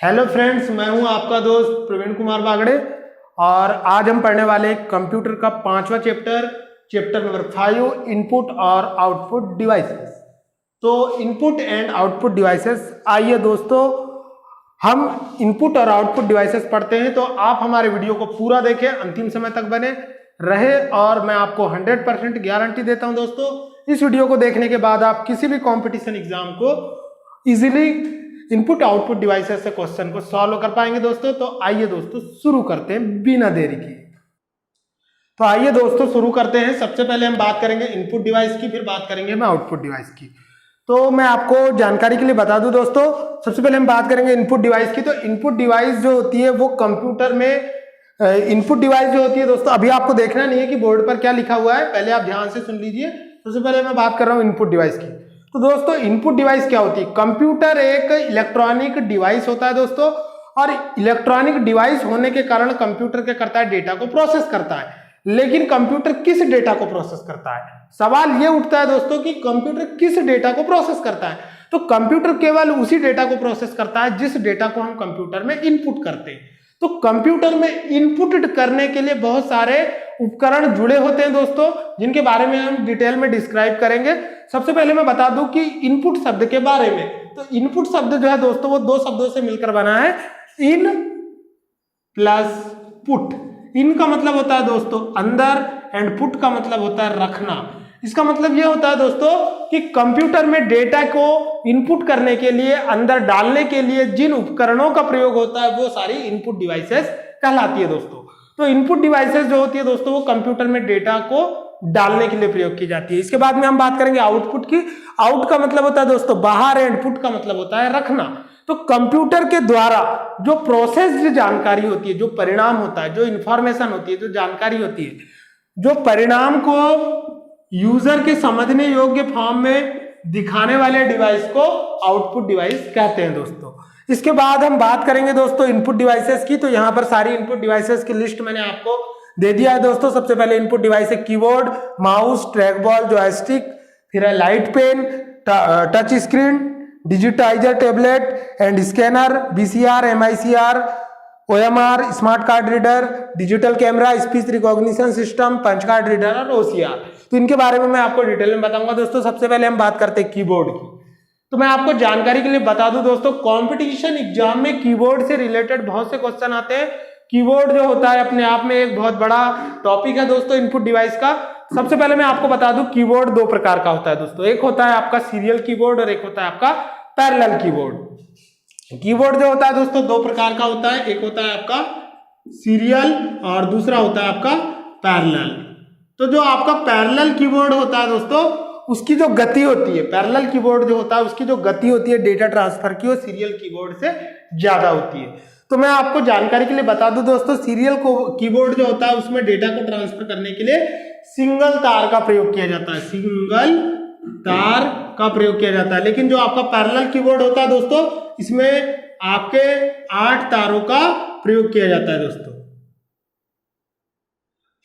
Hello friends, मैं हूं आपका दोस्त प्रवीण कुमार बागड़े और आज हम पढ़ने वाले कंप्यूटर का 5वां चैप्टर नंबर 5 इनपुट और आउटपुट डिवाइसेस। तो इनपुट एंड आउटपुट डिवाइसेस, आइए दोस्तों हम इनपुट और आउटपुट डिवाइसेस पढ़ते हैं। तो आप हमारे वीडियो को पूरा देखें, अंतिम समय तक बने रहे और मैं आपको 100% गारंटी देता हूं दोस्तों, इस वीडियो को देखने के बाद आप किसी भी कॉम्पिटिशन एग्जाम को इजीली इनपुट आउटपुट डिवाइसेस से क्वेश्चन को सॉल्व कर पाएंगे दोस्तों। तो आइए दोस्तों शुरू करते हैं बिना देरी के। तो आइए दोस्तों शुरू करते हैं। सबसे पहले हम बात करेंगे इनपुट डिवाइस की, फिर बात करेंगे हम आउटपुट डिवाइस की। तो मैं आपको जानकारी के लिए बता दूं दोस्तों, सबसे पहले हम बात करेंगे इनपुट डिवाइस की। तो इनपुट डिवाइस जो होती है वो कंप्यूटर में इनपुट डिवाइस जो होती है दोस्तों, अभी आपको देखना नहीं है कि बोर्ड पर क्या लिखा हुआ है, पहले आप ध्यान से सुन लीजिए। सबसे पहले मैं बात कर रहा हूं इनपुट डिवाइस की। तो दोस्तों इनपुट डिवाइस क्या होती है? कंप्यूटर एक इलेक्ट्रॉनिक डिवाइस होता है दोस्तों, और इलेक्ट्रॉनिक डिवाइस होने के कारण कंप्यूटर क्या करता है? डेटा को प्रोसेस करता है। लेकिन कंप्यूटर किस डेटा को प्रोसेस करता है? सवाल यह उठता है दोस्तों कि कंप्यूटर किस डेटा को प्रोसेस करता है। तो कंप्यूटर केवल उसी डेटा को प्रोसेस करता है जिस डेटा को हम कंप्यूटर में इनपुट करते हैं। तो कंप्यूटर में इनपुट करने के लिए बहुत सारे उपकरण जुड़े होते हैं दोस्तों, जिनके बारे में हम डिटेल में डिस्क्राइब करेंगे। सबसे पहले मैं बता दूं कि इनपुट शब्द के बारे में। तो इनपुट शब्द जो है दोस्तों वो दो शब्दों से मिलकर बना है, इन प्लस पुट। इन का मतलब होता है दोस्तों अंदर, एंड पुट का मतलब होता है रखना। इसका मतलब यह होता है दोस्तों कि कंप्यूटर में डेटा को इनपुट करने के लिए, अंदर डालने के लिए जिन उपकरणों का प्रयोग होता है वो सारी इनपुट डिवाइसेस कहलाती है दोस्तों। तो इनपुट डिवाइसेस जो होती है दोस्तों वो कंप्यूटर में डेटा को डालने के लिए प्रयोग की जाती है। इसके बाद में हम बात करेंगे आउटपुट की। आउट का मतलब होता है दोस्तों बाहर, एंड पुट का मतलब होता है रखना। तो कंप्यूटर के द्वारा जो प्रोसेस्ड जानकारी होती है, जो परिणाम होता है, जो इंफॉर्मेशन होती है, जो जानकारी होती है, जो परिणाम को यूजर के समझने योग्य फॉर्म में दिखाने वाले डिवाइस को आउटपुट डिवाइस कहते हैं दोस्तों। इसके बाद हम बात करेंगे दोस्तों इनपुट डिवाइसेस की। तो यहां पर सारी इनपुट डिवाइसेस की लिस्ट मैंने आपको दे दिया है दोस्तों। सबसे पहले इनपुट डिवाइस है keyboard, mouse, track ball, joystick, फिर है light pen, touch screen, digitiser, tablet and scanner, BCR, MICR, OMR, smart card reader, digital camera, speech recognition system, punch card reader और ओसीआर। तो इनके बारे में मैं आपको डिटेल में बताऊंगा दोस्तों। सबसे पहले हम बात करते हैं कीबोर्ड की। तो मैं आपको जानकारी के लिए बता दूं दोस्तों, कंपटीशन एग्जाम में कीबोर्ड से रिलेटेड बहुत से क्वेश्चन आते हैं। कीबोर्ड जो होता है अपने आप में एक बहुत बड़ा टॉपिक है दोस्तों इनपुट डिवाइस का। सबसे पहले मैं आपको बता दूं कीबोर्ड दो प्रकार का होता है दोस्तों। एक होता है आपका सीरियल कीबोर्ड और एक होता है आपका पैरेलल कीबोर्ड। कीबोर्ड जो होता है दोस्तों दो प्रकार का होता है, एक होता है आपका सीरियल और दूसरा होता है आपका पैरेलल। तो जो आपका पैरेलल कीबोर्ड होता है दोस्तों, उसकी जो गति होती है, पैरेलल कीबोर्ड जो होता है उसकी जो गति होती है डेटा ट्रांसफर की, वो सीरियल कीबोर्ड से ज्यादा होती है। तो मैं आपको जानकारी के लिए बता दूं दोस्तों, सीरियल कीबोर्ड जो होता है उसमें डेटा को ट्रांसफर करने के लिए सिंगल तार का प्रयोग किया जाता है, सिंगल तार का प्रयोग किया जाता है। लेकिन जो आपका पैरेलल कीबोर्ड होता है दोस्तों, इसमें आपके 8 तारों का प्रयोग किया जाता है दोस्तों।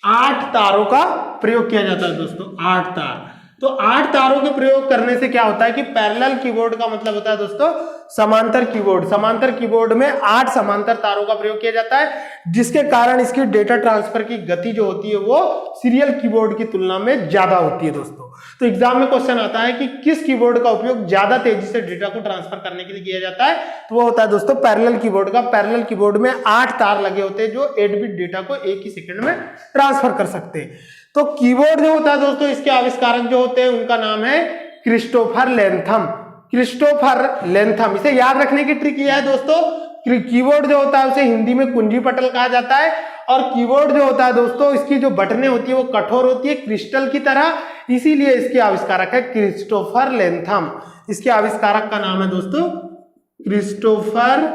8 तारों का प्रयोग किया जाता है दोस्तों, 8 तार। तो 8 तारों के प्रयोग करने से क्या होता है कि पैरेलल कीबोर्ड का मतलब होता है दोस्तों समांतर कीबोर्ड। समांतर कीबोर्ड में 8 समांतर तारों का प्रयोग किया जाता है, जिसके कारण इसकी डेटा ट्रांसफर की गति जो होती है वो सीरियल कीबोर्ड की तुलना में ज्यादा होती है दोस्तों। तो एग्जाम में क्वेश्चन आता है कि किस कीबोर्ड का उपयोग ज्यादा तेजी से डेटा को ट्रांसफर करने के लिए किया जाता है, तो वो होता है दोस्तों पैरेलल कीबोर्ड का। पैरेलल कीबोर्ड में 8 तार लगे होते हैं जो 8 बिट डेटा को एक ही सेकंड में ट्रांसफर कर सकते हैं। तो कीबोर्ड जो होता है दोस्तों, इसके आविष्कारक जो होते हैं उनका नाम है क्रिस्टोफर लेंथम। क्रिस्टोफर लेंथम, इसे याद रखने की ट्रिक यह है दोस्तों, कीबोर्ड जो होता है उसे हिंदी में कुंजी पटल कहा जाता है। और कीबोर्ड जो होता है दोस्तों, इसकी जो बटनें होती है वो कठोर होती है क्रिस्टल की तरह, इसीलिए इसके आविष्कारक है क्रिस्टोफर लेंथम। इसके आविष्कारक का नाम है दोस्तों क्रिस्टोफर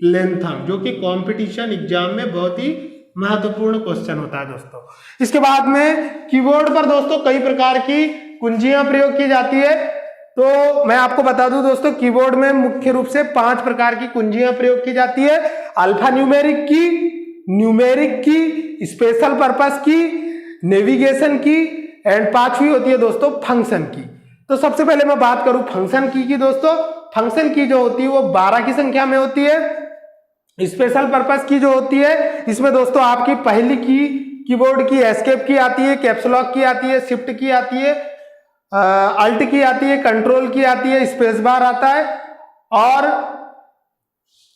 लेंथम, जो कि कंपटीशन एग्जाम में बहुत ही महत्वपूर्ण क्वेश्चन होता है दोस्तों। इसके बाद में कीबोर्ड पर दोस्तों कई प्रकार की कुंजियां प्रयोग की जाती है। तो मैं आपको बता दूं दोस्तों, कीबोर्ड में मुख्य रूप से 5 प्रकार की कुंजियां प्रयोग की जाती है। अल्फा न्यूमेरिक की, न्यूमेरिक की, स्पेशल पर्पस की, नेविगेशन की, एंड 5वीं होती है दोस्तों फंक्शन की। तो सबसे पहले मैं बात करूं फंक्शन की दोस्तों। फंक्शन की जो होती है वो 12 की संख्या में होती है। स्पेशल पर्पस की जो होती है इसमें दोस्तों आपकी पहली की कीबोर्ड की एस्केप की आती है, कैप्स लॉक की आती है, शिफ्ट की आती है, अल्ट की आती है, कंट्रोल की आती है, स्पेस बार आता है और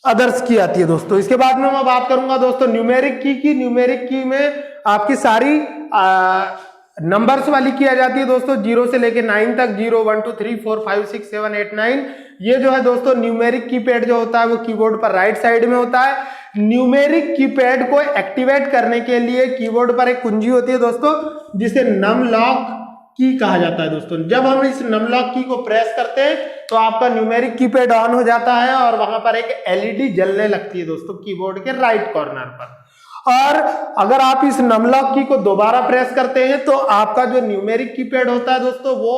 अदर्स की आती है दोस्तों। इसके बाद में मैं बात करूंगा दोस्तों न्यूमेरिक की। न्यूमेरिक की में आपकी सारी नंबर्स वाली की आ जाती है दोस्तों, 0 से लेके 9 तक, 0 1 2 3 4 5 6 7 8 9। ये जो है दोस्तों न्यूमेरिक कीपैड जो होता है वो कीबोर्ड पर राइट साइड में होता है। न्यूमेरिक कीपैड को एक्टिवेट करने के लिए कीबोर्ड पर एक कुंजी होती है दोस्तों जिसे नम लॉक की कहा जाता है दोस्तों। जब हम इस नम लॉक की को प्रेस करते हैं तो आपका न्यूमेरिक कीपैड ऑन हो जाता है और वहां पर एक एलईडी जलने लगती है दोस्तों कीबोर्ड के राइट कॉर्नर पर। और अगर आप इस नम लॉक की को दोबारा प्रेस करते हैं तो आपका जो न्यूमेरिक कीपैड होता है दोस्तों वो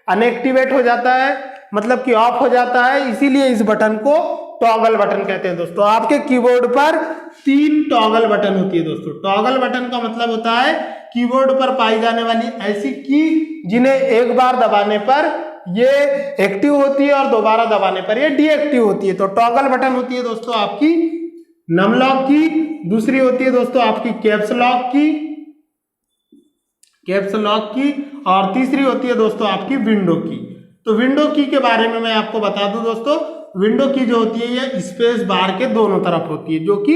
अनएक्टिवेट हो जाता है, मतलब कि ऑफ हो जाता है। इसीलिए इस बटन को टॉगल बटन कहते हैं दोस्तों। आपके कीबोर्ड पर 3 टॉगल बटन होती है दोस्तों। टॉगल बटन का मतलब होता है कीबोर्ड पर पाई जाने वाली ऐसी की जिन्हें एक बार दबाने पर ये एक्टिव होती है और दोबारा दबाने पर ये डीएक्टिव होती है। तो टॉगल बटन होती है दोस्तों आपकी नम लॉक की, दूसरी होती है दोस्तों आपकी कैप्स लॉक की और तीसरी होती है दोस्तों आपकी विंडो की। तो विंडो की के बारे में मैं आपको बता दूं दोस्तों, विंडो की जो होती है ये स्पेस बार के दोनों तरफ होती है जो कि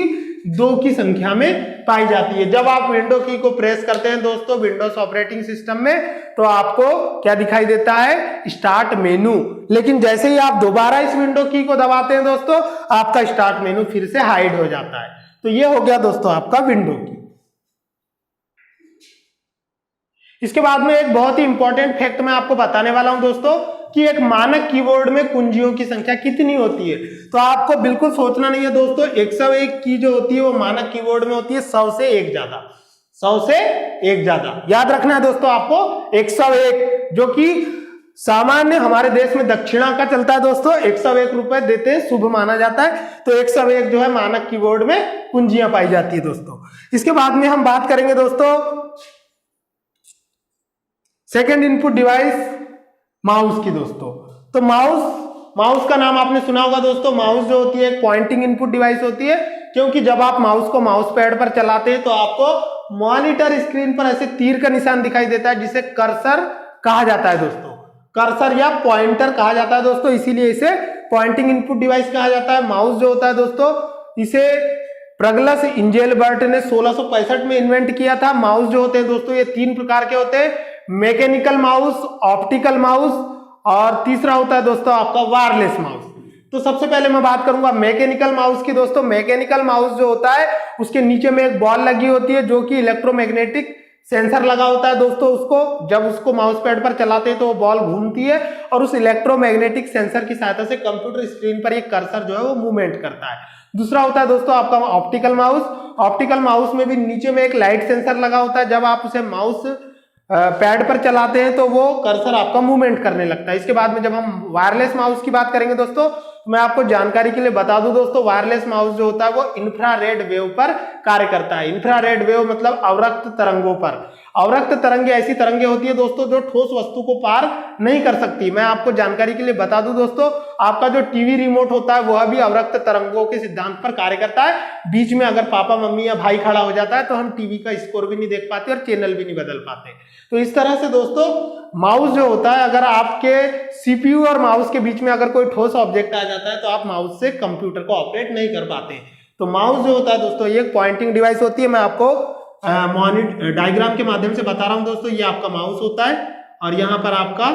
2 की संख्या में पाई जाती है। जब आप विंडो की को प्रेस करते हैं दोस्तों विंडोज ऑपरेटिंग सिस्टम में तो आपको क्या दिखाई देता है, स्टार्ट मेनू। लेकिन जैसे ही आप दोबारा इस विंडो की को दबाते हैं दोस्तों आपका स्टार्ट मेनू फिर से हाइड हो जाता है। तो ये हो गया दोस्तों आपका विंडो की। इसके बाद में एक बहुत ही इंपॉर्टेंट फैक्ट मैं आपको बताने वाला हूं दोस्तों कि एक मानक कीबोर्ड में कुंजियों की संख्या कितनी होती है। तो आपको बिल्कुल सोचना नहीं है दोस्तों, 101 की जो होती है वो मानक कीबोर्ड में होती है 100 से 1 ज्यादा, 100 से 1 ज्यादा। याद रखना है दोस्तों आपको 101 जो कि सामान्य हमारे देश में दक्षिणा का चलता है दोस्तों, 101 रुपए देते हैं शुभ माना जाता है। तो 101 जो है मानक कीबोर्ड में कुंजियां पाई जाती है दोस्तों। इसके बाद में हम बात करेंगे दोस्तों सेकंड इनपुट डिवाइस माउस की दोस्तों। तो माउस का नाम आपने सुना होगा दोस्तों। माउस जो होती है एक पॉइंटिंग इनपुट डिवाइस होती है, क्योंकि जब आप माउस को माउस पैड पर चलाते हैं तो आपको मॉनिटर स्क्रीन पर ऐसे तीर का निशान दिखाई देता है जिसे कर्सर कहा जाता है दोस्तों, कर्सर या पॉइंटर कहा जाता है दोस्तों, इसीलिए इसे पॉइंटिंग इनपुट डिवाइस कहा जाता है। माउस जो होता है दोस्तों इसे प्रगलस इंजेलबर्ट ने 1665 में इन्वेंट किया था। माउस जो होते हैं दोस्तों ये 3 प्रकार के होते हैं, मैकेनिकल माउस, ऑप्टिकल माउस और तीसरा होता है दोस्तों आपका वायरलेस माउस। तो सबसे पहले मैं बात करूंगा मैकेनिकल माउस की दोस्तों। मैकेनिकल माउस जो होता है उसके नीचे में एक बॉल लगी होती है जो कि इलेक्ट्रोमैग्नेटिक सेंसर लगा होता है दोस्तों। उसको जब उसको माउस पैड पर चलाते हैं तो वो बॉल घूमती है और उस इलेक्ट्रोमैग्नेटिक सेंसर की सहायता से कंप्यूटर स्क्रीन पर ये कर्सर जो है वो मूवमेंट करता है। दूसरा होता है दोस्तों आपका ऑप्टिकल माउस। ऑप्टिकल माउस में भी नीचे में एक लाइट सेंसर लगा होता है, जब आप उसे माउस पैड पर चलाते हैं तो वो कर्सर आपका मूवमेंट करने लगता है। इसके बाद में जब हम वायरलेस माउस की बात करेंगे दोस्तों, मैं आपको जानकारी के लिए बता दूं दोस्तों, वायरलेस माउस जो होता है वो इंफ्रारेड वेव पर कार्य करता है। इंफ्रारेड वेव मतलब अवरक्त तरंगों पर। अवरक्त तरंगे ऐसी तरंगे होती है दोस्तों जो ठोस वस्तु को पार नहीं कर सकती। मैं आपको जानकारी के लिए बता दूं दोस्तों, आपका जो टीवी रिमोट होता है वह भी अवरक्त तरंगों के सिद्धांत पर कार्य करता है। बीच में अगर पापा मम्मी या भाई खड़ा हो जाता है तो हम टीवी का स्कोर भी नहीं देख पाते और चैनल भी नहीं बदल पाते। तो इस तरह से दोस्तों माउस जो होता है, अगर आपके सीपीयू और माउस के बीच में अगर कोई ठोस ऑब्जेक्ट आ जाता है तो आप माउस से कंप्यूटर को ऑपरेट नहीं कर पाते। तो माउस जो होता है दोस्तों ये एक पॉइंटिंग डिवाइस होती है। मैं आपको डायग्राम के माध्यम से बता रहा हूं दोस्तों। ये आपका माउस होता है और यहाँ पर आपका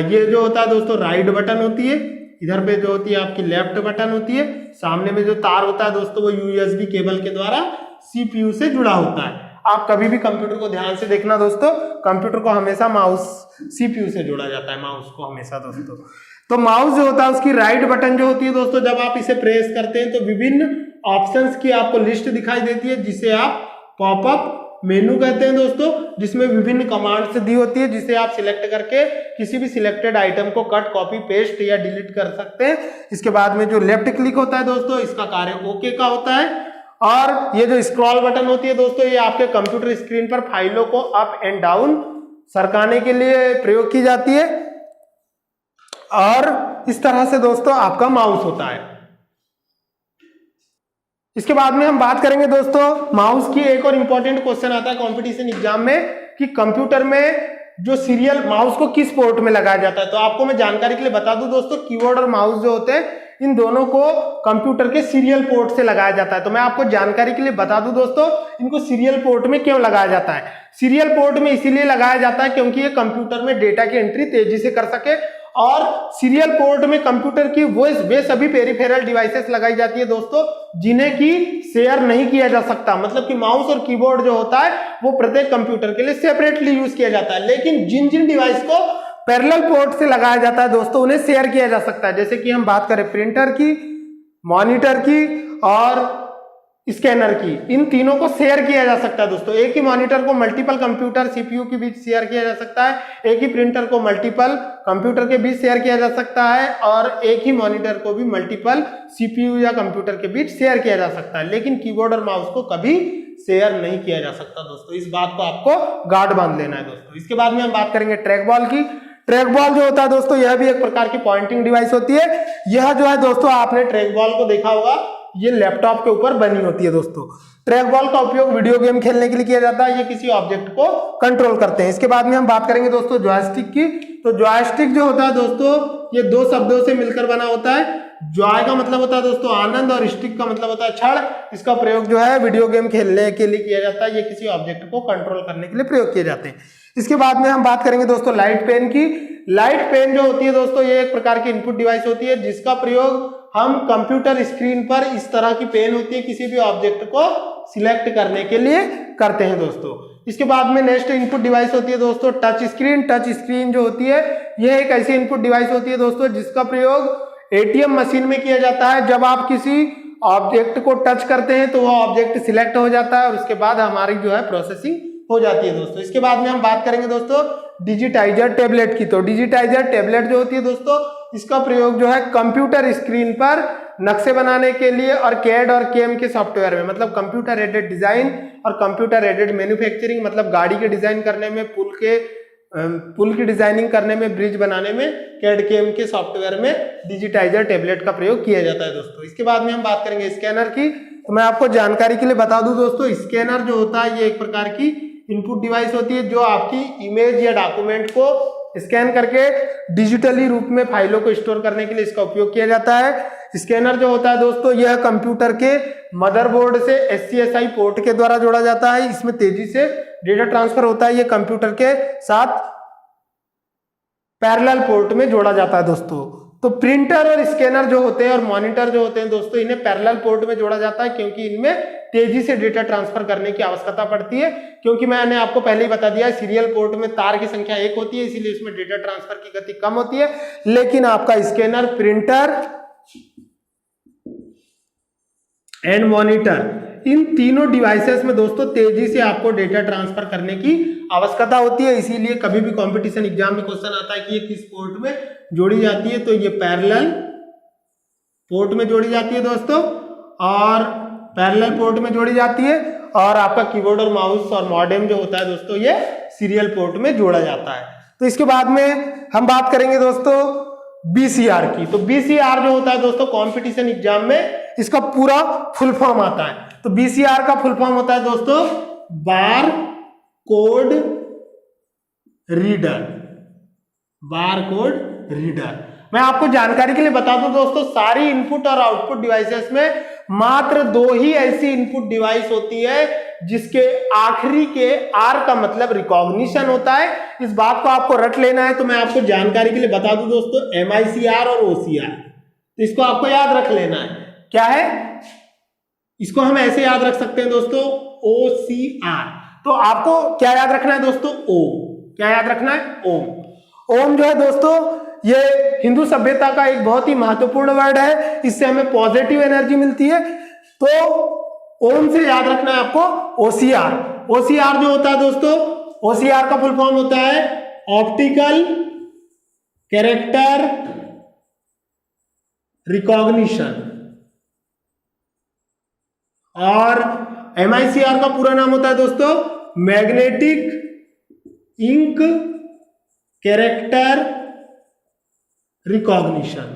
ये जो होता है दोस्तों राइट बटन होती है, इधर पे जो होती है आपकी लेफ्ट बटन होती है, सामने में जो तार होता है दोस्तों वो यूएसबी केबल के द्वारा सीपीयू से जुड़ा होता है। आप कभी भी कंप्यूटर को ध्यान से देखना दोस्तों, कंप्यूटर को हमेशा माउस सीपीयू से जोड़ा जाता है, माउस को हमेशा दोस्तों। तो माउस जो होता है उसकी राइट बटन जो होती है दोस्तों, जब आप इसे प्रेस करते हैं तो विभिन्न ऑप्शंस की आपको लिस्ट दिखाई देती है जिसे आप पॉपअप मेनू कहते हैं दोस्तों, जिसमें विभिन्न कमांड्स दी होती है जिसे आप सिलेक्ट करके किसी भी सिलेक्टेड आइटम को कट, कॉपी, पेस्ट या डिलीट कर सकते हैं। इसके बाद में जो लेफ्ट क्लिक होता है दोस्तों इसका कार्य ओके का होता है। और ये जो स्क्रॉल बटन होती है दोस्तों ये आपके कंप्यूटर स्क्रीन पर फाइलों को अप एंड डाउन सरकाने के लिए प्रयोग की जाती है। और इस तरह से दोस्तों आपका माउस होता है। इसके बाद में हम बात करेंगे दोस्तों माउस की। एक और इंपॉर्टेंट क्वेश्चन आता है कंपटीशन एग्जाम में कि कंप्यूटर में जो सीरियल माउस को किस पोर्ट में लगाया जाता है। तो आपको मैं जानकारी के लिए बता दूं दोस्तों, कीबोर्ड और माउस जो होते हैं इन दोनों को कंप्यूटर के सीरियल पोर्ट से लगाया जाता है। तो मैं आपको जानकारी के लिए बता दूं दोस्तों, इनको सीरियल पोर्ट में क्यों लगाया जाता है। सीरियल पोर्ट में इसीलिए लगाया जाता है क्योंकि ये कंप्यूटर में डेटा की एंट्री तेजी से कर सके, और सीरियल पोर्ट में कंप्यूटर की वे सभी पेरिफेरल डिवाइसेस लगाई जाती है दोस्तों जिन्हें की शेयर नहीं किया जा सकता। मतलब कि माउस और कीबोर्ड जो होता है वो प्रत्येक कंप्यूटर के लिए सेपरेटली यूज किया जाता है, लेकिन जिन जिन डिवाइस को पैरेलल पोर्ट से लगाया जाता है दोस्तों उन्हें शेयर किया जा सकता है। जैसे कि हम बात करें प्रिंटर की, मॉनिटर की और स्कैनर की, इन तीनों को शेयर किया जा सकता है दोस्तों। एक ही मॉनिटर को मल्टीपल कंप्यूटर सीपीयू के बीच शेयर किया जा सकता है, एक ही प्रिंटर को मल्टीपल कंप्यूटर के बीच शेयर किया जा सकता है, और एक ही मॉनिटर को भी मल्टीपल सीपीयू या कंप्यूटर के बीच शेयर किया जा सकता है, लेकिन कीबोर्ड और माउस को कभी शेयर नहीं किया जा सकता दोस्तों। इस बात को आपको गार्ड बांध लेना है दोस्तों। इसके बाद में हम बात करेंगे ट्रैक बॉल की। ट्रैक बॉल जो होता है दोस्तों यह भी एक प्रकार की पॉइंटिंग डिवाइस होती है। यह जो है दोस्तों आपने ट्रैक बॉल को देखा होगा, ये लैपटॉप के ऊपर बनी होती है दोस्तों। ट्रैक बॉल का उपयोग वीडियो गेम खेलने के लिए किया जाता है, ये किसी ऑब्जेक्ट को कंट्रोल करते हैं। इसके बाद में हम बात करेंगे दोस्तों जॉयस्टिक की। तो जॉयस्टिक जो होता है दोस्तों ये दो शब्दों से मिलकर बना होता है। जॉय का मतलब होता है दोस्तों आनंद और स्टिक का मतलब होता है क्षण। इसका प्रयोग जो है वीडियो गेम खेलने के लिए किया जाता है, ये किसी ऑब्जेक्ट को कंट्रोल करने के लिए प्रयोग किए जाते हैं। इसके बाद में हम बात करेंगे दोस्तों लाइट पेन की। लाइट पेन जो होती है दोस्तों ये एक प्रकार की इनपुट डिवाइस होती है जिसका प्रयोग हम कंप्यूटर स्क्रीन पर, इस तरह की पेन होती है, किसी भी ऑब्जेक्ट को सिलेक्ट करने के लिए करते हैं दोस्तों। इसके बाद में नेक्स्ट इनपुट डिवाइस होती है दोस्तों टच स्क्रीन। टच स्क्रीन जो होती है यह एक ऐसी इनपुट डिवाइस होती है दोस्तों जिसका प्रयोग एटीएम मशीन में किया जाता है। जब आप किसी ऑब्जेक्ट को टच करते हैं तो वह ऑब्जेक्ट सिलेक्ट हो जाता है और उसके बाद हमारी जो है प्रोसेसिंग हो जाती है दोस्तों। इसके बाद में हम बात करेंगे दोस्तों डिजिटाइजर टैबलेट की। तो डिजिटाइजर टैबलेट जो होती है दोस्तों इसका प्रयोग जो है कंप्यूटर स्क्रीन पर नक्शे बनाने के लिए और कैड और केम के सॉफ्टवेयर में, मतलब कंप्यूटर एडेड डिजाइन और कंप्यूटर एडेड मैन्युफैक्चरिंग, मतलब गाड़ी के डिजाइन करने में, पुल की डिजाइनिंग करने में, ब्रिज बनाने में कैड केम के सॉफ्टवेयर में डिजिटाइजर टैबलेट का प्रयोग किया जाता है दोस्तों। इसके बाद में हम बात करेंगे स्कैनर की। तो मैं आपको जानकारी के लिए बता दूं दोस्तों, स्कैनर जो होता है ये एक प्रकार की इनपुट डिवाइस होती है जो आपकी इमेज या डॉक्यूमेंट को स्कैन करके डिजिटली रूप में फाइलों को स्टोर करने के लिए इसका उपयोग किया जाता है। स्कैनर जो होता है दोस्तों यह कंप्यूटर के मदरबोर्ड से SCSI पोर्ट के द्वारा जोड़ा जाता है। इसमें तेजी से डेटा ट्रांसफर होता है। यह कंप्यूटर के साथ पैरेलल पोर्ट में जोड़ा जाता है दोस्तों। तो प्रिंटर और स्कैनर जो होते हैं और मॉनिटर जो होते हैं दोस्तों इन्हें पैरेलल पोर्ट में जोड़ा जाता है क्योंकि इनमें तेजी से डेटा ट्रांसफर करने की आवश्यकता पड़ती है। क्योंकि मैंने आपको पहले ही बता दिया सीरियल पोर्ट में तार की संख्या 1 होती है, इसीलिए इसमें डेटा ट्रांसफर की गति कम होती है। लेकिन आपका स्कैनर, प्रिंटर एंड मॉनिटर, इन तीनों डिवाइसेस में दोस्तों तेजी से आपको डेटा ट्रांसफर करने की आवश्यकता होती है। इसीलिए कभी भी कंपटीशन एग्जाम में क्वेश्चन आता है कि ये किस पोर्ट में जोड़ी जाती है, तो ये पैरेलल पोर्ट में जोड़ी जाती है दोस्तों, और पैरेलल पोर्ट में जोड़ी जाती है। और आपका कीबोर्ड और माउस और मॉडेम जो होता है दोस्तों ये सीरियल पोर्ट में जोड़ा जाता है। तो इसके बाद में हम बात करेंगे दोस्तों BCR की। तो BCR जो होता है दोस्तों कंपटीशन एग्जाम में इसका पूरा फुल फॉर्म आता है। तो BCR का फुल फॉर्म होता है दोस्तों bar code reader. Bar code reader. मैं आपको जानकारी के लिए बता दूं दोस्तों, सारी इनपुट और आउटपुट डिवाइसेस में मात्र 2 ही ऐसी इनपुट डिवाइस होती है जिसके आखिरी के R का मतलब रिकॉग्निशन होता है। इस बात को आपको रट लेना है। तो मैं आपको जानकारी के लिए बता दूं दोस्तों MICR और OCR। तो इसको आपको याद रख लेना है। क्या है? इसको हम ऐसे याद रख सकते हैं दोस्तों OCR। तो आपको क्या याद रखना है दोस्तों? ओम। क्या याद रखना है? ओम। ओम जो है दोस्तों ये हिंदू सभ्यता का एक बहुत ही महत्वपूर्ण वर्ड है। इससे हमें पॉजिटिव एनर्जी मिलती है। तो ओम से याद रखना है आपको OCR। OCR जो होता है दोस्तों, OCR का फुल फॉर्म होता है ऑप्टिकल कैरेक्टर रिकॉग्निशन। और MICR का पूरा नाम होता है दोस्तों मैग्नेटिक इंक कैरेक्टर रिकॉग्निशन।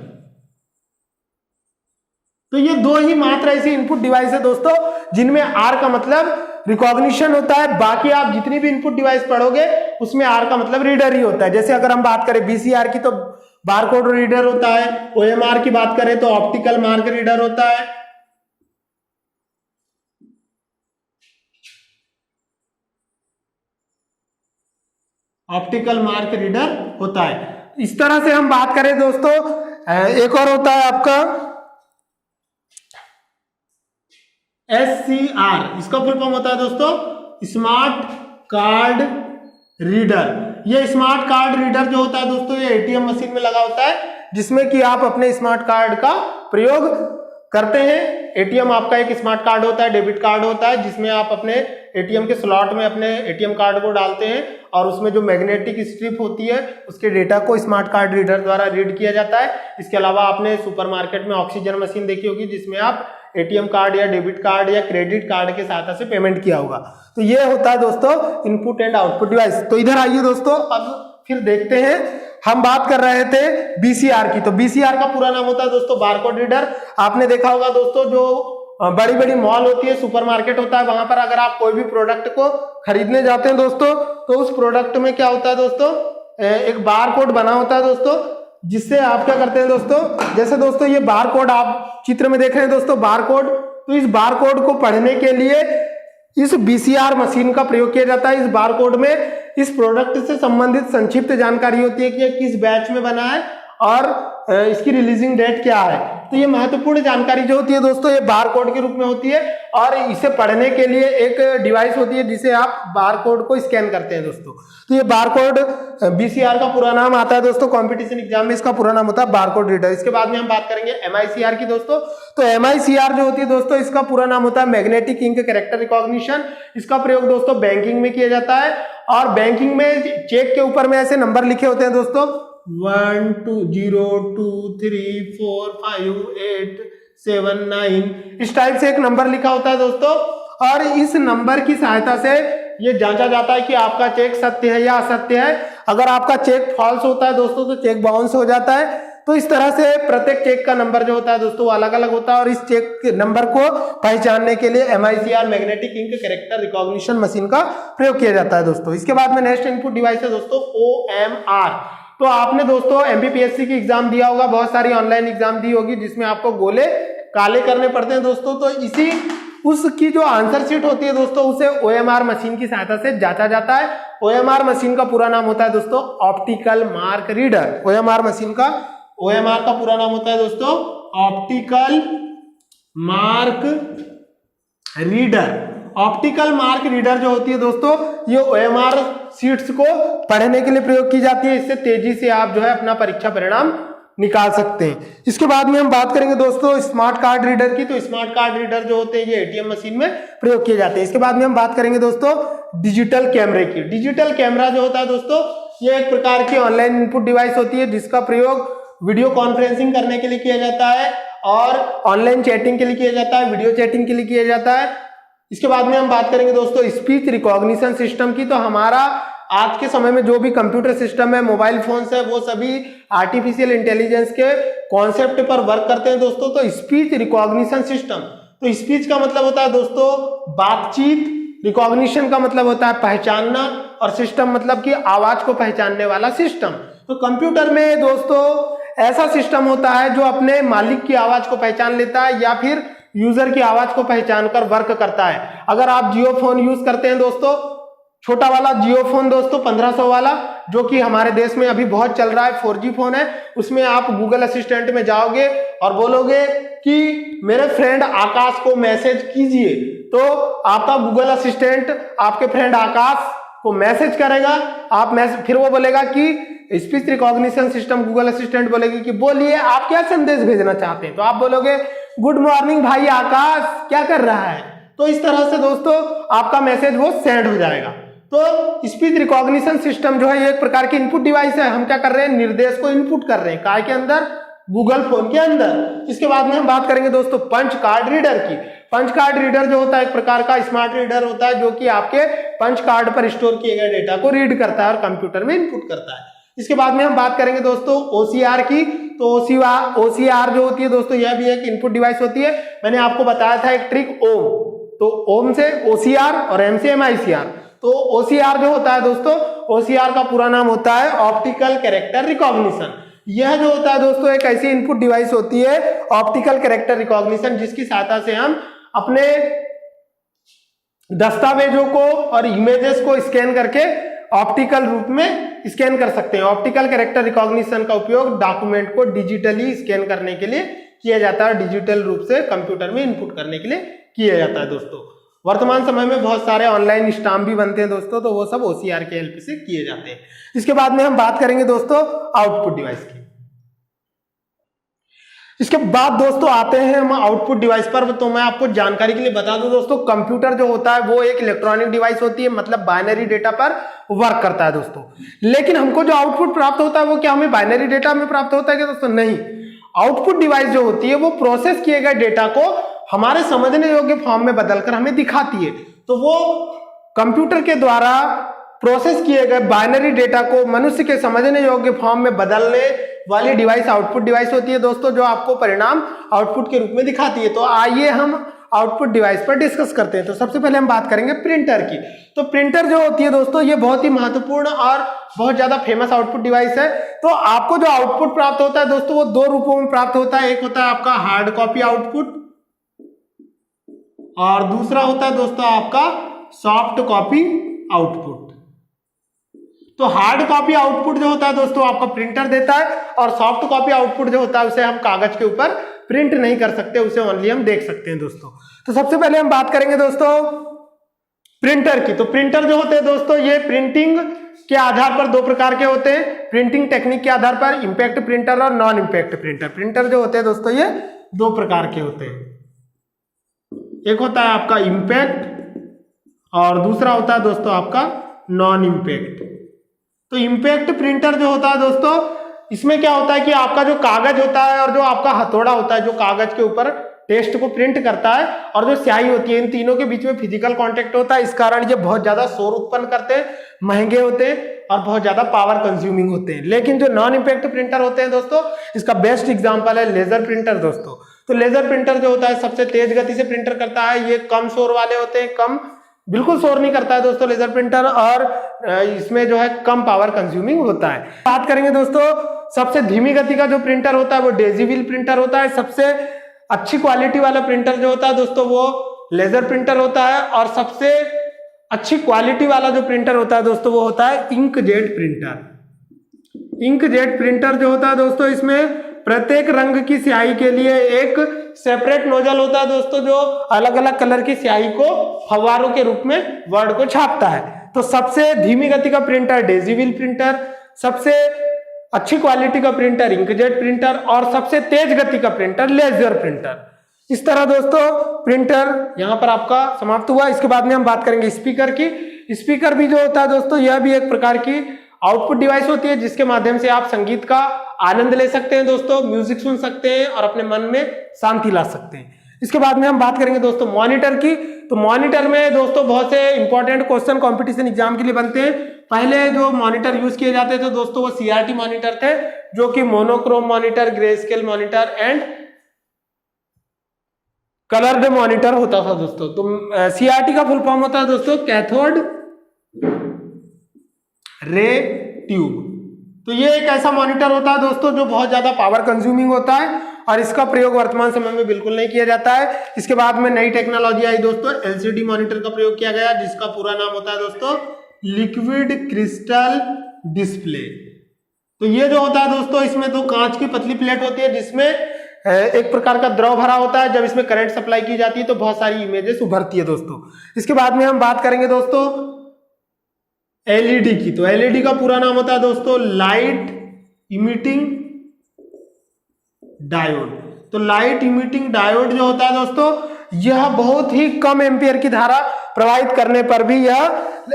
तो ये दो ही मात्र ऐसी इनपुट डिवाइस है दोस्तों जिनमें आर का मतलब रिकॉग्निशन होता है। बाकी आप जितनी भी इनपुट डिवाइस पढ़ोगे उसमें आर का मतलब रीडर ही होता है। जैसे अगर हम बात करें बीसीआर की तो बारकोड रीडर होता है, ओएमआर की बात करें तो ऑप्टिकल मार्क रीडर होता है। ऑप्टिकल मार्क रीडर होता है। इस तरह से हम बात करें दोस्तों, एक और होता है आपका SCR, इसका फुल फॉर्म होता है दोस्तों स्मार्ट कार्ड रीडर। ये स्मार्ट कार्ड रीडर जो होता है दोस्तों ये एटीएम मशीन में लगा होता है, जिसमें कि आप अपने स्मार्ट कार्ड का प्रयोग करते हैं। एटीएम आपका एक स्मार्ट कार्ड होता है, डेबिट कार्ड होता है, जिसमें आप अपने एटीएम के स्लॉट में अपने एटीएम कार्ड को डालते हैं और उसमें जो मैग्नेटिक स्ट्रिप होती है उसके डेटा को स्मार्ट कार्ड रीडर द्वारा रीड किया जाता है। इसके अलावा आपने सुपरमार्केट में ऑक्सीजन मशीन देखी होगी जिसमें आप एटीएम कार्ड या डेबिट कार्ड या क्रेडिट कार्ड के सहायता से पेमेंट किया होगा। तो ये होता है दोस्तों इनपुट एंड आउटपुट डिवाइस। तो इधर आइए दोस्तों, अब फिर देखते हैं, हम बात कर रहे थे बीसीआर की। तो बीसीआर का पूरा नाम होता है दोस्तों बारकोड रीडर। आपने देखा होगा दोस्तों जो बड़ी बड़ी मॉल होती है, सुपरमार्केट होता है, वहां पर अगर आप कोई भी प्रोडक्ट को खरीदने जाते हैं दोस्तों तो उस प्रोडक्ट में क्या होता है दोस्तों, एक बारकोड बना होता है दोस्तों, जिससे आप क्या करते हैं दोस्तों, जैसे दोस्तों ये बारकोड आप चित्र में देख रहे हैं दोस्तों बारकोड, तो इस बारकोड को पढ़ने के लिए इस बीसीआर मशीन का प्रयोग किया जाता है। इस बारकोड में इस प्रोडक्ट से संबंधित संक्षिप्त जानकारी होती है कि ये किस बैच में बना है और इसकी रिलीजिंग डेट क्या है। तो ये महत्वपूर्ण जानकारी जो होती है दोस्तों ये बारकोड के रूप में होती है और इसे पढ़ने के लिए एक डिवाइस होती है जिसे आप बारकोड को स्कैन करते हैं दोस्तों। तो ये बारकोड बीसीआर का पूरा नाम आता है दोस्तों, कंपटीशन एग्जाम में इसका पूरा नाम होता है बारकोड रीडर। इसके बाद में हम बात करेंगे एमआईसीआर की दोस्तों। तो एमआईसीआर जो होती है दोस्तों इसका पूरा नाम होता है मैग्नेटिक इंक कैरेक्टर रिकॉग्निशन। इसका प्रयोग दोस्तों बैंकिंग में किया जाता है और बैंकिंग में चेक के ऊपर में ऐसे नंबर लिखे होते हैं दोस्तों 1 2 0 2 3 4 5 8 7 9, इस टाइप से एक नंबर लिखा होता है दोस्तों और इस नंबर की सहायता से ये जांचा जाता है कि आपका चेक सत्य है या असत्य है। अगर आपका चेक फॉल्स होता है दोस्तों तो चेक बाउंस हो जाता है। तो इस तरह से प्रत्येक चेक का नंबर जो होता है दोस्तों वो अलग अलग होता है और इस चेक के नंबर को पहचानने के लिए MICR magnetic ink character recognition machine का प्रयोग किया जाता है दोस्तों। इसके बाद में नेक्स्ट इनपुट डिवाइस है दोस्तों ओएमआर। तो आपने दोस्तों एमपीपीएससी की एग्जाम दिया होगा, बहुत सारी ऑनलाइन एग्जाम दी होगी जिसमें आपको गोले काले करने पड़ते हैं दोस्तों। तो इसी उसकी जो आंसर शीट होती है दोस्तों उसे ओएमआर मशीन की सहायता से जांचा जाता है। ओएमआर मशीन का पूरा नाम होता है दोस्तों ऑप्टिकल मार्क रीडर। ओएमआर का पूरा नाम होता है दोस्तों optical mark reader. Optical mark reader जो होती है दोस्तों ये ओएमआर शीट्स को पढ़ने के लिए प्रयोग की जाती है। इससे तेजी से आप जो है अपना परीक्षा परिणाम निकाल सकते हैं। इसके बाद में हम बात करेंगे दोस्तों स्मार्ट कार्ड रीडर की। तो स्मार्ट कार्ड रीडर जो होते हैं ये एटीएम मशीन में प्रयोग किए जाते हैं। इसके बाद में हम बात करेंगे दोस्तों डिजिटल कैमरे की। डिजिटल कैमरा जो होता है दोस्तों ये एक प्रकार की ऑनलाइन इनपुट डिवाइस होती है जिसका प्रयोग वीडियो कॉन्फ्रेंसिंग करने के लिए किया जाता है और ऑनलाइन चैटिंग के लिए किया जाता है, वीडियो चैटिंग के लिए किया जाता है। इसके बाद में हम बात करेंगे दोस्तों स्पीच रिकॉग्निशन सिस्टम की। तो हमारा आज के समय में जो भी कंप्यूटर सिस्टम है, मोबाइल फोन्स है, वो सभी आर्टिफिशियल इंटेलिजेंस के कॉन्सेप्ट पर वर्क करते हैं दोस्तों। तो स्पीच रिकॉग्निशन सिस्टम, तो स्पीच का मतलब होता है दोस्तों बातचीत, रिकॉग्निशन का मतलब होता है पहचानना और सिस्टम मतलब कि आवाज को पहचानने वाला सिस्टम। तो कंप्यूटर में दोस्तों ऐसा सिस्टम होता है जो अपने मालिक की आवाज को पहचान लेता है या फिर यूजर की आवाज को पहचान कर वर्क करता है। अगर आप जियो फोन यूज करते हैं दोस्तों, छोटा वाला जियो फोन दोस्तों 1500 वाला जो कि हमारे देश में अभी बहुत चल रहा है, 4G फोन है, उसमें आप गूगल असिस्टेंट में जाओगे और बोलोगे कि मेरे फ्रेंड आकाश को मैसेज कीजिए, तो आपका गूगल असिस्टेंट आपके फ्रेंड आकाश को मैसेज करेगा। आप फिर वो बोलेगा कि speech recognition system Google assistant बोलेगी कि बोलिए आप क्या संदेश भेजना चाहते हैं। तो आप बोलोगे गुड मॉर्निंग भाई आकाश, क्या कर रहा है। तो इस तरह से दोस्तों आपका मैसेज वो सेंड हो जाएगा। तो स्पीच रिकॉग्निशन सिस्टम जो है ये एक प्रकार की इनपुट डिवाइस है। हम क्या कर रहे हैं, निर्देश को इनपुट कर रहे हैं, काय के अंदर, गूगल फोन के अंदर। इसके बाद में हम बात करेंगे दोस्तों पंच कार्ड रीडर की। पंच कार्ड रीडर जो होता है एक प्रकार का स्मार्ट रीडर होता है जो कि आपके पंच कार्ड पर स्टोर किए गए डेटा को रीड करता है और कंप्यूटर में इनपुट करता है। इसके बाद में हम बात करेंगे दोस्तों OCR की। तो OCR जो होती है दोस्तों, यह भी एक इनपुट डिवाइस होती है। मैंने आपको बताया था एक ट्रिक ओम, तो ओम से OCR और M से MICR। तो OCR जो होता है दोस्तों, OCR का पूरा नाम होता है ऑप्टिकल कैरेक्टर रिकॉग्निशन। यह जो होता है दोस्तों एक ऐसी इनपुट डिवाइस होती है ऑप्टिकल कैरेक्टर रिकॉग्निशन, जिसकी सहायता से हम अपने दस्तावेजों को और इमेजेस को स्कैन करके ऑप्टिकल रूप में स्कैन कर सकते हैं। ऑप्टिकल कैरेक्टर रिकॉग्निशन का उपयोग डॉक्यूमेंट को डिजिटली स्कैन करने के लिए किया जाता है, डिजिटल रूप से कंप्यूटर में इनपुट करने के लिए किया जाता है दोस्तों। वर्तमान समय में बहुत सारे ऑनलाइन स्टाम्प भी बनते हैं दोस्तों, तो वो सब OCR के हेल्प से किए जाते हैं। इसके बाद में हम बात करेंगे दोस्तों आउटपुट डिवाइस की। इसके बाद दोस्तों आते हैं हम आउटपुट डिवाइस पर। तो मैं आपको जानकारी के लिए बता दूं दोस्तों, कंप्यूटर जो होता है वो एक इलेक्ट्रॉनिक डिवाइस होती है, मतलब बाइनरी डेटा पर वर्क करता है दोस्तों। लेकिन हमको जो आउटपुट प्राप्त होता है वो क्या हमें बाइनरी डेटा में प्राप्त होता है क्या दोस्तों? नहीं। आउटपुट डिवाइस जो होती है वो प्रोसेस किए गए डेटा को हमारे समझने योग्य फॉर्म में बदलकर हमें दिखाती है। तो वो कंप्यूटर के द्वारा प्रोसेस किए गए बाइनरी डेटा को मनुष्य के समझने योग्य फॉर्म में बदलने वाली डिवाइस आउटपुट डिवाइस होती है दोस्तों, जो आपको परिणाम आउटपुट के रूप में दिखाती है। तो आइए हम आउटपुट डिवाइस पर डिस्कस करते हैं। तो सबसे पहले हम बात करेंगे प्रिंटर की। तो प्रिंटर जो होती है दोस्तों, ये बहुत ही महत्वपूर्ण और बहुत ज्यादा फेमस आउटपुट डिवाइस है। तो आपको जो आउटपुट प्राप्त होता है दोस्तों, वो दो रूपों में प्राप्त होता है। एक होता है आपका हार्ड कॉपी आउटपुट और दूसरा होता है दोस्तों आपका सॉफ्ट कॉपी आउटपुट। तो हार्ड कॉपी आउटपुट जो होता है दोस्तों आपका प्रिंटर देता है, और सॉफ्ट कॉपी आउटपुट जो होता है उसे हम कागज के ऊपर प्रिंट नहीं कर सकते, उसे ओनली हम देख सकते हैं दोस्तों। तो सबसे पहले हम बात करेंगे दोस्तों प्रिंटर की। तो प्रिंटर जो होते हैं दोस्तों, ये प्रिंटिंग के आधार पर दो प्रकार के होते हैं। प्रिंटिंग टेक्निक के आधार पर इंपैक्ट प्रिंटर और नॉन इंपैक्ट प्रिंटर। प्रिंटर जो होते हैं दोस्तों ये दो प्रकार के होते हैं। एक होता है आपका इंपैक्ट और दूसरा होता है दोस्तों आपका नॉन इंपैक्ट। तो इंपैक्ट प्रिंटर जो होता है दोस्तों, इसमें क्या होता है कि आपका जो कागज होता है और जो आपका हथौड़ा होता है जो कागज के ऊपर टेक्स्ट को प्रिंट करता है, और जो स्याही होती है, इन तीनों के बीच में फिजिकल कांटेक्ट होता है। इस कारण ये बहुत ज्यादा शोर उत्पन्न करते हैं, महंगे होते हैं और बहुत ज्यादा पावर कंज्यूमिंग होते हैं। लेकिन जो नॉन इंपैक्ट प्रिंटर होते हैं दोस्तों, इसका बेस्ट एग्जांपल है लेजर प्रिंटर दोस्तों। तो लेजर प्रिंटर जो होता है सबसे तेज गति से प्रिंटर करता है। ये कम शोर वाले होते हैं, बिल्कुल शोर नहीं करता है दोस्तों लेजर प्रिंटर, और इसमें जो है कम पावर कंज्यूमिंग होता है। बात करेंगे दोस्तों सबसे धीमी गति का जो प्रिंटर होता है वो डेजी व्हील प्रिंटर होता है। सबसे अच्छी क्वालिटी वाला प्रिंटर जो होता है दोस्तों वो लेजर प्रिंटर होता है, और सबसे अच्छी क्वालिटी वाला जो प्रिंटर होता है दोस्तों वो होता है इंकजेट प्रिंटर। इंकजेट प्रिंटर जो होता है दोस्तों, इसमें प्रत्येक रंग की स्याही के लिए एक सेपरेट नोजल होता है दोस्तों, जो अलग अलग कलर की स्याही को फव्वारों के रूप में वर्ड को छापता है। तो सबसे धीमी गति का प्रिंटर डेजी व्हील प्रिंटर, सबसे अच्छी क्वालिटी का प्रिंटर इंकजेट प्रिंटर, और सबसे तेज गति का प्रिंटर लेजर प्रिंटर। इस तरह दोस्तों प्रिंटर यहाँ पर आपका समाप्त हुआ। इसके बाद में हम बात करेंगे स्पीकर की। स्पीकर भी जो होता है दोस्तों, यह भी एक प्रकार की आउटपुट डिवाइस होती है, जिसके माध्यम से आप संगीत का आनंद ले सकते हैं दोस्तों, म्यूजिक सुन सकते हैं और अपने मन में शांति ला सकते हैं। इसके बाद में हम बात करेंगे दोस्तों मॉनिटर की। तो मॉनिटर में दोस्तों बहुत से इंपॉर्टेंट क्वेश्चन कंपटीशन एग्जाम के लिए बनते हैं। पहले जो मॉनिटर यूज किए जाते थे दोस्तों वो CRT मॉनिटर थे, जो कि monochrome monitor, grey scale monitor and coloured monitor होता था दोस्तों। तो CRT का फुल फॉर्म होता है दोस्तों कैथोड रे ट्यूब। तो ये एक ऐसा मॉनिटर होता है दोस्तों जो बहुत ज्यादा पावर कंज्यूमिंग होता है, और इसका प्रयोग वर्तमान समय में बिल्कुल नहीं किया जाता है। इसके बाद में नई टेक्नोलॉजी आई दोस्तों, LCD मॉनिटर का प्रयोग किया गया, जिसका पूरा नाम होता है दोस्तों लिक्विड क्रिस्टल डिस्प्ले। तो ये जो होता है दोस्तों, इसमें दो कांच की पतली प्लेट होती है, जिसमें एक प्रकार का द्रव भरा होता है। जब इसमें करंट सप्लाई की जाती है तो बहुत सारी इमेजेस उभरती है दोस्तों। इसके बाद में हम बात करेंगे दोस्तों LED की। तो LED का पूरा नाम होता है दोस्तों लाइट इमिटिंग डायोड। तो लाइट इमिटिंग डायोड जो होता है दोस्तों, यह बहुत ही कम एम्पियर की धारा प्रवाहित करने पर भी यह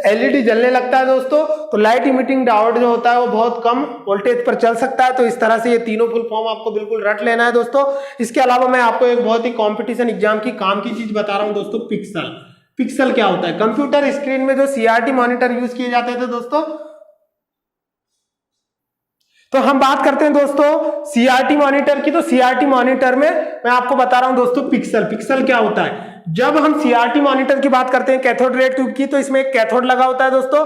LED जलने लगता है दोस्तों। तो लाइट इमिटिंग डायोड जो होता है वो बहुत कम वोल्टेज पर चल सकता है। तो इस तरह से ये तीनों फुल फॉर्म आपको बिल्कुल रट लेना है दोस्तों। इसके अलावा मैं आपको एक बहुत ही कॉम्पिटिशन एग्जाम की काम की चीज बता रहा हूं दोस्तों, पिक्सल। पिक्सल क्या होता है? कंप्यूटर स्क्रीन में जो CRT मॉनिटर यूज किए जाते थे दोस्तों, तो हम बात करते हैं दोस्तों सीआरटी मॉनिटर की। तो सीआरटी मॉनिटर में मैं आपको बता रहा हूं दोस्तों पिक्सल क्या होता है। जब हम सीआरटी मॉनिटर की बात करते हैं कैथोड रे ट्यूब की, तो इसमें एक कैथोड लगा होता है दोस्तों।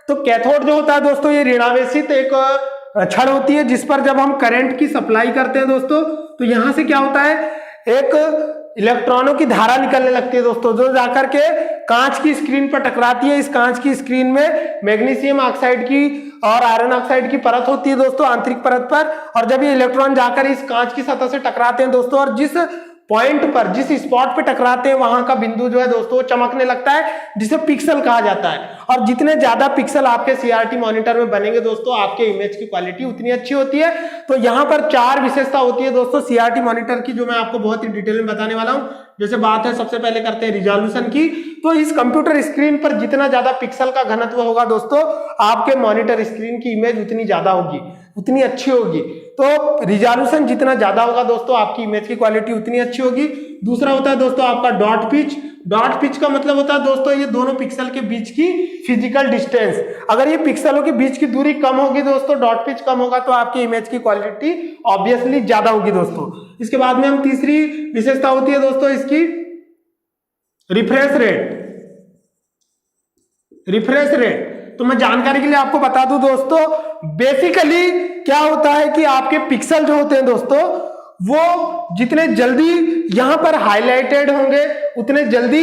तो कैथोड जो होता है दोस्तों ये ऋणावेशित एक छड़ होती है, जिस पर जब हम करंट की सप्लाई करते हैं दोस्तों, तो यहां से क्या होता है, एक इलेक्ट्रॉनों की धारा निकलने लगती है दोस्तों, जो जाकर के कांच की स्क्रीन पर टकराती है। इस कांच की स्क्रीन में मैग्नीशियम ऑक्साइड की और आयरन ऑक्साइड की परत होती है दोस्तों, आंतरिक परत पर। और जब ये इलेक्ट्रॉन जाकर इस कांच की सतह से टकराते हैं दोस्तों, और जिस पॉइंट पर, जिस स्पॉट पे टकराते हैं, वहां का बिंदु जो है दोस्तों चमकने लगता है, जिसे पिक्सल कहा जाता है। और जितने ज्यादा पिक्सल आपके सीआरटी मॉनिटर में बनेंगे दोस्तों, आपके इमेज की क्वालिटी उतनी अच्छी होती है। तो यहां पर 4 विशेषता होती है दोस्तों सीआरटी मॉनिटर की, जो मैं आपको बहुत ही डिटेल में बताने वाला हूं। जैसे बात है, सबसे पहले करते हैं रिजोल्यूशन की। तो इस कंप्यूटर स्क्रीन पर जितना ज्यादा पिक्सल का घनत्व होगा दोस्तों, आपके मॉनिटर स्क्रीन की इमेज उतनी ज्यादा होगी, उतनी अच्छी होगी। तो रिजोल्यूशन जितना ज्यादा होगा दोस्तों, आपकी इमेज की क्वालिटी उतनी अच्छी होगी। दूसरा होता है दोस्तों आपका डॉट पिच। डॉट पिच का मतलब होता है दोस्तों ये दोनों पिक्सल के बीच की फिजिकल डिस्टेंस। अगर ये पिक्सलों के बीच की दूरी कम होगी दोस्तों, डॉट पिच कम होगा, तो आपकी इमेज की क्वालिटी ऑब्वियसली ज्यादा होगी दोस्तों। इसके बाद में हम तीसरी विशेषता होती है दोस्तों इसकी रिफ्रेश रेट। रिफ्रेश रेट तो मैं जानकारी के लिए आपको बता दूं दोस्तों, बेसिकली क्या होता है कि आपके पिक्सल जो होते हैं दोस्तों, वो जितने जल्दी यहां पर हाईलाइटेड होंगे, उतने जल्दी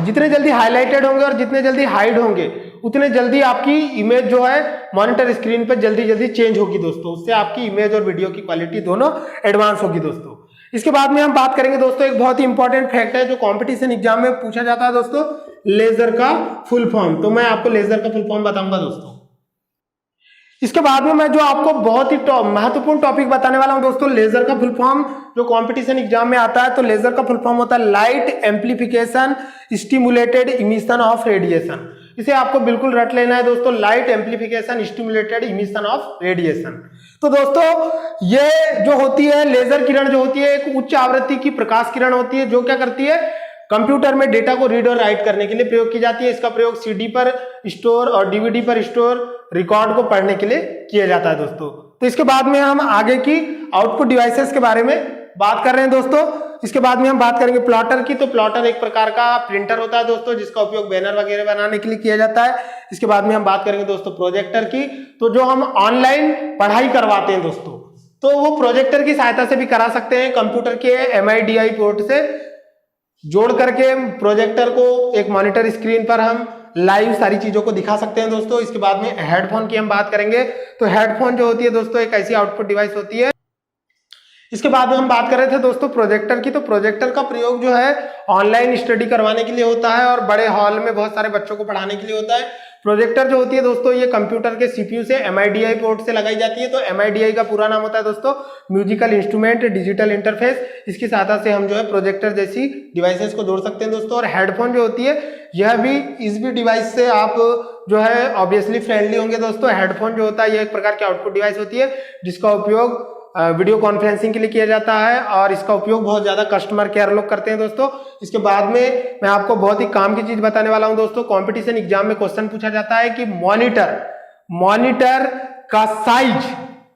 जितने जल्दी हाईलाइटेड होंगे और जितने जल्दी हाइड होंगे, उतने जल्दी आपकी इमेज जो है मॉनिटर स्क्रीन पर जल्दी जल्दी चेंज होगी दोस्तों। उससे आपकी इमेज और वीडियो की क्वालिटी दोनों एडवांस होगी दोस्तों। इसके बाद में हम बात करेंगे दोस्तों, एक बहुत ही इंपॉर्टेंट फैक्ट है जो कंपटीशन एग्जाम में पूछा जाता है दोस्तों, लेजर का फुल फॉर्म। तो मैं आपको लेजर का फुल फॉर्म बताऊंगा दोस्तों। इसके बाद में मैं जो आपको बहुत ही महत्वपूर्ण टॉपिक बताने वाला हूं दोस्तों, लेजर का फुल फॉर्म जो कंपटीशन एग्जाम में आता है। तो लेजर का फुल फॉर्म होता है light amplification stimulated emission of radiation. इसे आपको बिल्कुल रट लेना है दोस्तों, light amplification stimulated emission of radiation. तो दोस्तों ये जो होती है लेजर किरण, जो होती है एक उच्च आवृत्ति की प्रकाश किरण होती है, जो क्या करती है, कंप्यूटर में डेटा को रीड और राइट करने के लिए प्रयोग की जाती है। इसका प्रयोग सीडी पर स्टोर और डीवीडी पर स्टोर रिकॉर्ड को पढ़ने के लिए किया जाता है दोस्तों। तो इसके बाद में हम आगे की आउटपुट डिवाइसेस के बारे में बात कर रहे हैं दोस्तों। इसके बाद में हम बात करेंगे प्लॉटर की। तो प्लॉटर एक प्रकार का प्रिंटर होता है दोस्तों, जिसका उपयोग बैनर वगैरह बनाने के लिए किया जाता है। इसके बाद में हम बात करेंगे दोस्तों प्रोजेक्टर की। तो जो हम ऑनलाइन पढ़ाई करवाते हैं दोस्तों, तो वो प्रोजेक्टर की सहायता से भी करा सकते हैं। कंप्यूटर के MIDI पोर्ट से जोड़ करके प्रोजेक्टर को एक मॉनिटर स्क्रीन पर हम लाइव सारी चीजों को दिखा सकते हैं दोस्तों। इसके बाद में हेडफोन की हम बात करेंगे। तो हेडफोन जो होती है दोस्तों एक ऐसी आउटपुट डिवाइस होती है। इसके बाद में हम बात कर रहे थे दोस्तों प्रोजेक्टर की। तो प्रोजेक्टर का प्रयोग जो है ऑनलाइन स्टडी करवाने के लिए होता है और बड़े हॉल में बहुत सारे बच्चों को पढ़ाने के लिए होता है। प्रोजेक्टर जो होती है दोस्तों ये कंप्यूटर के CPU से MIDI पोर्ट से लगाई जाती है। तो MIDI का पूरा नाम होता है दोस्तों म्यूजिकल इंस्ट्रूमेंट डिजिटल इंटरफेस। इसकी सहायता से हम जो है प्रोजेक्टर जैसी डिवाइसेस को जोड़ सकते हैं दोस्तों। और हेडफोन जो होती है यह भी इस भी डिवाइस से आप जो है ऑब्वियसली फ्रेंडली होंगे दोस्तों। हेडफोन जो होता है यह एक प्रकार की आउटपुट डिवाइस होती है, जिसका उपयोग वीडियो कॉन्फ्रेंसिंग के लिए किया जाता है और इसका उपयोग बहुत ज्यादा कस्टमर केयर लोग करते हैं दोस्तों। इसके बाद में मैं आपको बहुत ही काम की चीज बताने वाला हूं दोस्तों। कंपटीशन एग्जाम में क्वेश्चन पूछा जाता है कि मॉनिटर का साइज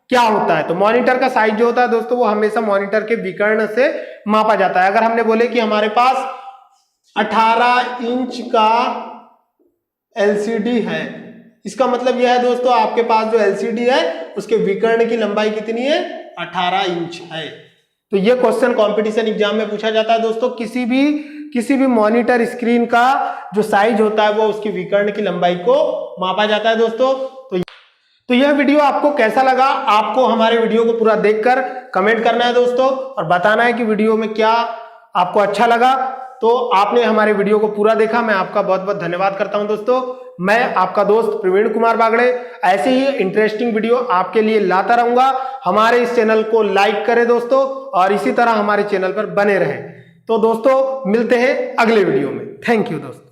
क्या होता है। तो मॉनिटर का साइज जो होता है दोस्तों वो हमेशा मॉनिटर के विकर्ण से मापा जाता है। अगर हमने बोले कि हमारे पास 18 इंच का LCD है, इसका मतलब यह है दोस्तों आपके पास जो LCD है उसके विकर्ण की लंबाई कितनी है, 18 इंच है। तो ये क्वेश्चन कंपटीशन एग्जाम में पूछा जाता है दोस्तों। किसी भी मॉनिटर स्क्रीन का जो साइज होता है वो उसकी विकर्ण की लंबाई को मापा जाता है दोस्तों। तो यह वीडियो आपको कैसा लगा, आपको हमारे वीडियो को पूरा देखकर कमेंट करना है दोस्तों और बताना है कि वीडियो में क्या आपको अच्छा लगा। तो आपने हमारे वीडियो को पूरा देखा, मैं आपका बहुत बहुत धन्यवाद करता हूं दोस्तों। मैं आपका दोस्त प्रवीण कुमार बागड़े ऐसे ही इंटरेस्टिंग वीडियो आपके लिए लाता रहूंगा। हमारे इस चैनल को लाइक करें दोस्तों और इसी तरह हमारे चैनल पर बने रहें। तो दोस्तों मिलते हैं अगले वीडियो में। थैंक यू दोस्तों।